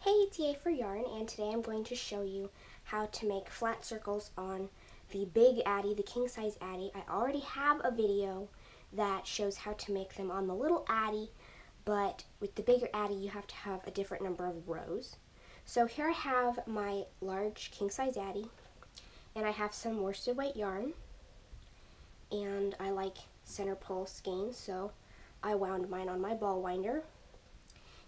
Hey, it's Yay for Yarn, and today I'm going to show you how to make flat circles on the big Addi, the king size Addi. I already have a video that shows how to make them on the little Addi, but with the bigger Addi you have to have a different number of rows. So here I have my large king size Addi, and I have some worsted weight yarn, and I like center pull skeins, so I wound mine on my ball winder.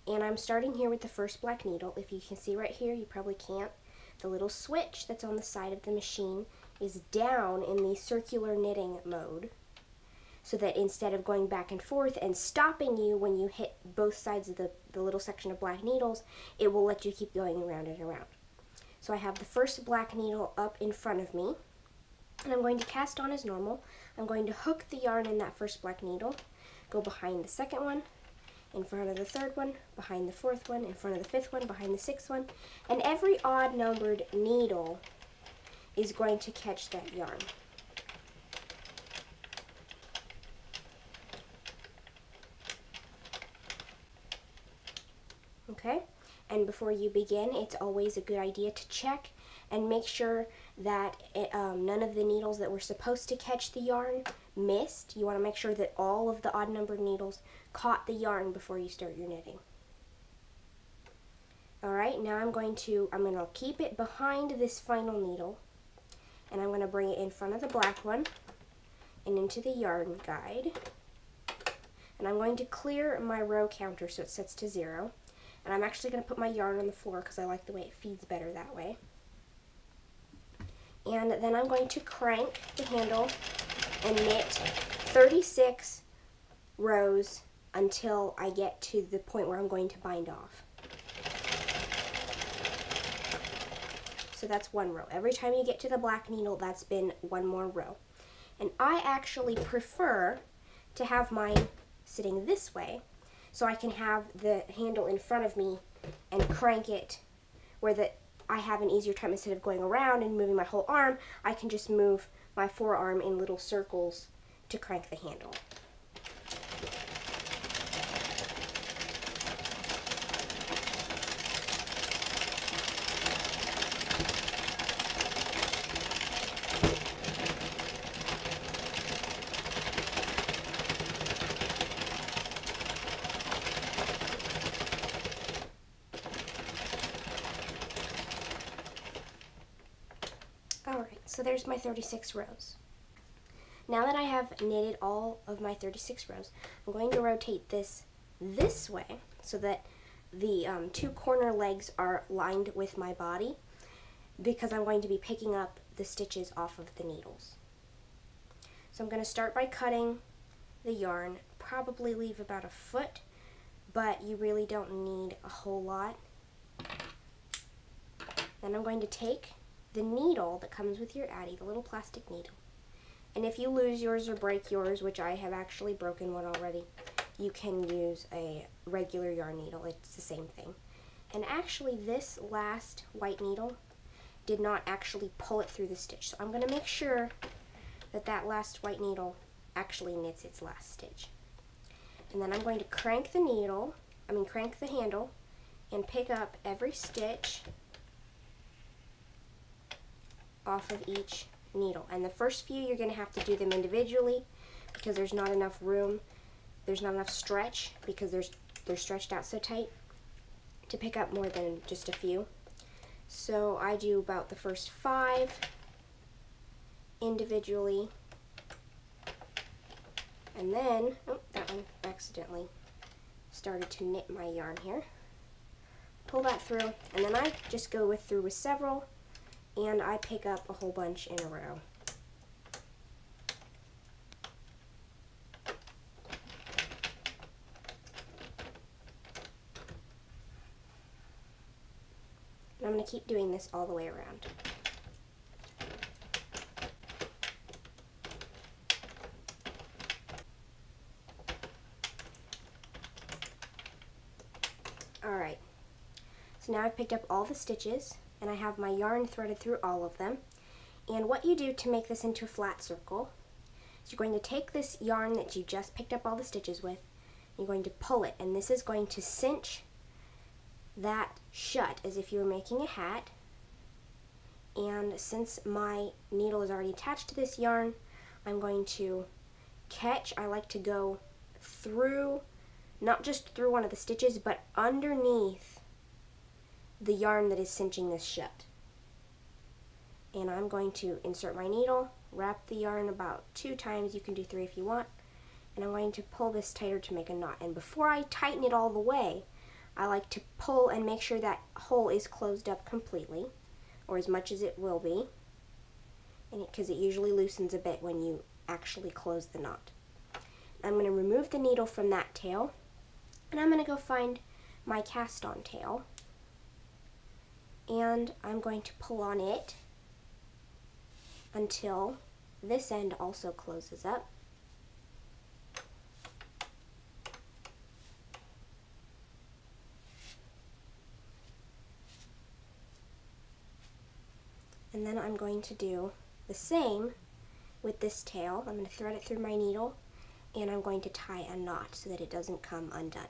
And I'm starting here with the first black needle. If you can see right here, you probably can't. The little switch that's on the side of the machine is down in the circular knitting mode, so that instead of going back and forth and stopping you when you hit both sides of the little section of black needles, it will let you keep going around and around. So I have the first black needle up in front of me, and I'm going to cast on as normal. I'm going to hook the yarn in that first black needle, go behind the second one, in front of the third one, behind the fourth one, in front of the fifth one, behind the sixth one, and every odd numbered needle is going to catch that yarn. Okay, and before you begin, it's always a good idea to check and make sure that none of the needles that were supposed to catch the yarn missed. You want to make sure that all of the odd numbered needles caught the yarn before you start your knitting. Alright, now I'm going to keep it behind this final needle, and I'm going to bring it in front of the black one and into the yarn guide. And I'm going to clear my row counter so it sets to 0. And I'm actually going to put my yarn on the floor because I like the way it feeds better that way. And then I'm going to crank the handle and knit 36 rows until I get to the point where I'm going to bind off. So that's one row. Every time you get to the black needle, that's been one more row. And I actually prefer to have mine sitting this way, so I can have the handle in front of me and crank it where I have an easier time. Instead of going around and moving my whole arm, I can just move my forearm in little circles to crank the handle. Alright, so there's my 36 rows. Now that I have knitted all of my 36 rows, I'm going to rotate this way so that the two corner legs are lined with my body, because I'm going to be picking up the stitches off of the needles. So I'm going to start by cutting the yarn, probably leave about a foot, but you really don't need a whole lot. Then I'm going to take the needle that comes with your Addi, the little plastic needle. And if you lose yours or break yours, which I have actually broken one already, you can use a regular yarn needle. It's the same thing. And actually this last white needle did not actually pull it through the stitch. So I'm going to make sure that that last white needle actually knits its last stitch. And then I'm going to crank the handle and pick up every stitch off of each needle. And the first few you're going to have to do them individually because there's not enough room, there's not enough stretch because they're stretched out so tight to pick up more than just a few. So I do about the first 5 individually, and then, oh, that one accidentally started to knit my yarn here. Pull that through, and then I just go through with several, and I pick up a whole bunch in a row. And I'm going to keep doing this all the way around. Alright, so now I've picked up all the stitches, and I have my yarn threaded through all of them. And what you do to make this into a flat circle is you're going to take this yarn that you just picked up all the stitches with, you're going to pull it, and this is going to cinch that shut as if you were making a hat. And since my needle is already attached to this yarn, I'm going to catch. I like to go through, not just through one of the stitches, but underneath the yarn that is cinching this shut. And I'm going to insert my needle, wrap the yarn about 2 times, you can do 3 if you want, and I'm going to pull this tighter to make a knot. And before I tighten it all the way, I like to pull and make sure that hole is closed up completely, or as much as it will be, because it usually loosens a bit when you actually close the knot. I'm going to remove the needle from that tail, and I'm going to go find my cast on tail, and I'm going to pull on it until this end also closes up. And then I'm going to do the same with this tail. I'm going to thread it through my needle, and I'm going to tie a knot so that it doesn't come undone.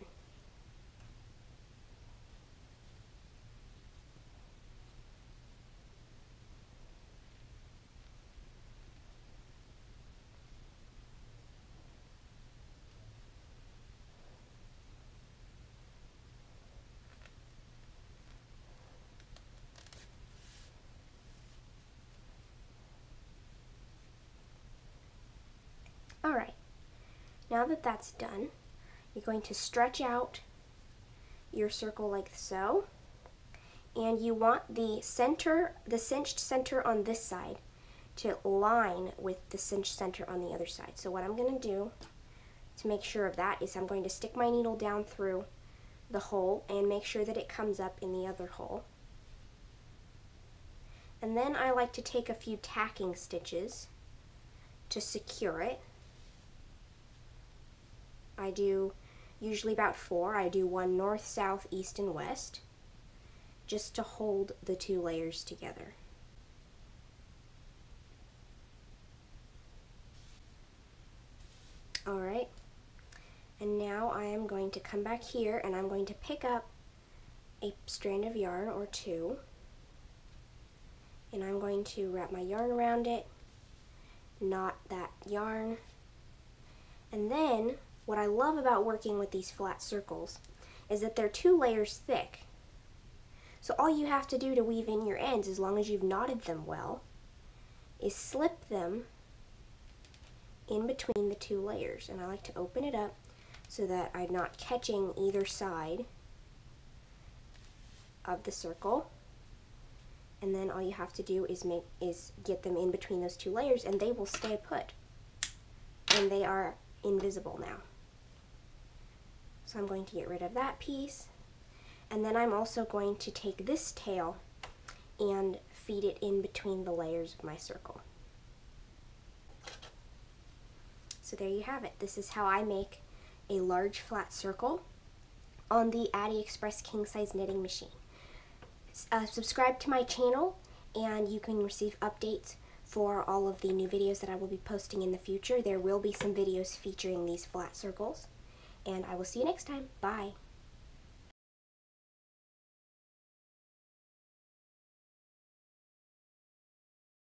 Alright, now that that's done, you're going to stretch out your circle like so, and you want the center, the cinched center on this side to line with the cinched center on the other side. So what I'm going to do to make sure of that is I'm going to stick my needle down through the hole and make sure that it comes up in the other hole. And then I like to take a few tacking stitches to secure it. I do usually about 4. I do 1 north, south, east, and west, just to hold the 2 layers together. Alright, and now I am going to come back here and I'm going to pick up a strand of yarn or 2, and I'm going to wrap my yarn around it, knot that yarn, and then what I love about working with these flat circles is that they're 2 layers thick. So all you have to do to weave in your ends, as long as you've knotted them well, is slip them in between the 2 layers. And I like to open it up so that I'm not catching either side of the circle. And then all you have to do is get them in between those 2 layers, and they will stay put. And they are invisible now. So I'm going to get rid of that piece, and then I'm also going to take this tail and feed it in between the layers of my circle. So there you have it. This is how I make a large flat circle on the Addi Express King Size Knitting Machine. Subscribe to my channel and you can receive updates for all of the new videos that I will be posting in the future. There will be some videos featuring these flat circles, and I will see you next time. Bye!